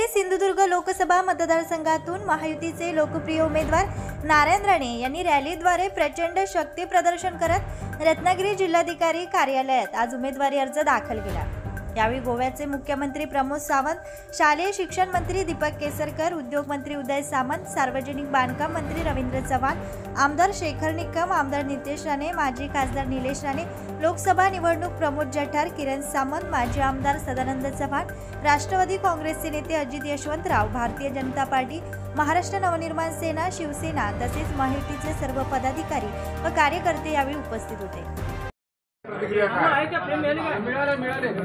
रत्नागिरी सिंधुदुर्ग लोकसभा मतदारसंघातून महायुतीचे लोकप्रिय उमेदवार नारायण राणे यांनी रॅलीद्वारे प्रचंड शक्ती प्रदर्शन करत रत्नागिरी जिल्हाधिकारी कार्यालयात आज उमेदवारी अर्ज दाखल केला। यावेळी गोव्याचे मुख्यमंत्री प्रमोद सावंत, शालेय शिक्षण मंत्री दीपक केसरकर, उद्योग मंत्री उदय सामंत, सार्वजनिक बांधकाम मंत्री रवींद्र चव्हाण, आमदार शेखर निकम, आमदार नितेश राणे, माजी खासदार निलेश राणे, लोकसभा निवडणूक प्रमोद जठार, किरण सामंत, माजी आमदार सदानंद चव्हाण, राष्ट्रवादी काँग्रेसचे नेते अजित यशवंतराव, भारतीय जनता पार्टी, महाराष्ट्र नवनिर्माण सेना, शिवसेना तसेच महायुतीचे सर्व पदाधिकारी व कार्यकर्ते यावेळी उपस्थित होते।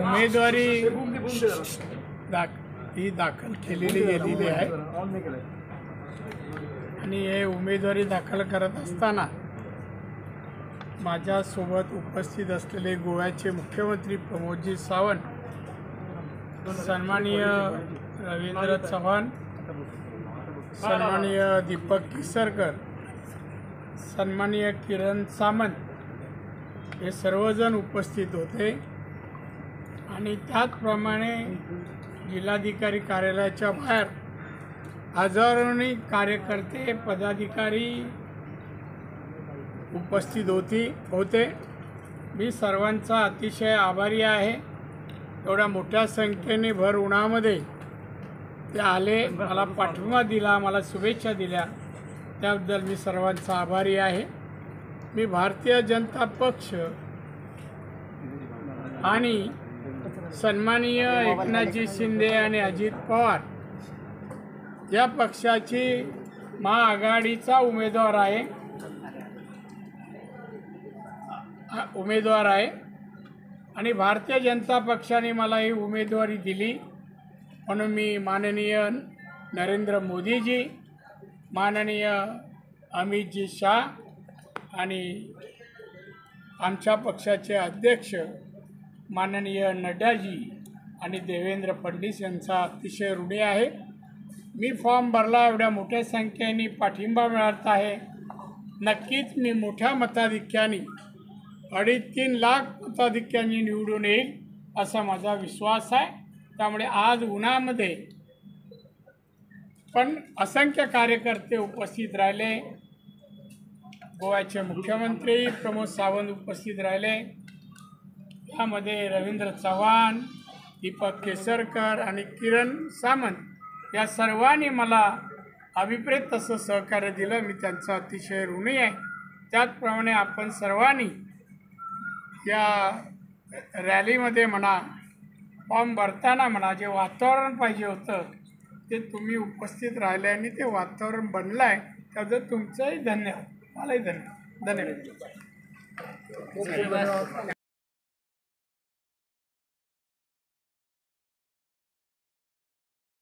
उमेदवारी ही दाखल केलेली गेलेली आहे आणि हे उमेदवारी दाखल करत असताना माझ्यासोबत उपस्थित असलेले गोव्याचे मुख्यमंत्री प्रमोदजी सावंत, सन्माननीय रवींद्र चव्हाण, सन्माननीय दीपक केसरकर, सन्माननीय किरण सामंत हे सर्वजण उपस्थित होते आणि त्याचप्रमाणे जिल्हाधिकारी कार्यालयाच्या बाहेर हजारोनी कार्यकर्ते पदाधिकारी उपस्थित होते। मी सर्वांचा अतिशय आभारी आहे। एवढ्या मोठ्या संख्येने भर उन्हामध्ये ते आले, मला पाठिंबा दिला, मला शुभेच्छा दिल्या, त्याबद्दल मी सर्वांचा आभारी आहे। मी भारतीय जनता पक्ष आणि सन्माननीय एकनाथजी शिंदे आणि अजित पवार या पक्षाची महाआघाडीचा उमेदवार आहे आणि भारतीय जनता पक्षाने मला ही उमेदवारी दिली, म्हणून मी माननीय नरेंद्र मोदीजी, माननीय अमितजी शाह आणि आमच्या पक्षाचे अध्यक्ष माननीय नड्डाजी आणि देवेंद्र फडणवीस यांचा अतिशय ऋणी आहे। मी फॉर्म भरला, एवढ्या मोठ्या संख्येने पाठिंबा मिळत आहे। नक्कीच मी मोठ्या मताधिक्याने 2.5-3 लाख मताधिक्याने निवडून येईल असा माझा विश्वास आहे। त्यामुळे आज उन्हामध्ये पण असंख्य कार्यकर्ते उपस्थित राहिले, गोव्याचे मुख्यमंत्री प्रमोद सावंत उपस्थित राहिले, यामध्ये रवींद्र चव्हाण, दीपक केसरकर आणि किरण सामंत या सर्वांनी मला अभिप्रेत तसं सहकार्य दिलं, मी त्यांचा अतिशय ऋणी आहे। त्याचप्रमाणे आपण सर्वांनी या रॅलीमध्ये म्हणा, फॉर्म भरताना म्हणा, जे वातावरण पाहिजे होतं ते तुम्ही उपस्थित राहिले आणि ते वातावरण बनलं आहे, त्याचं तुमचंही धन्यवाद, मलाही धन्यवाद।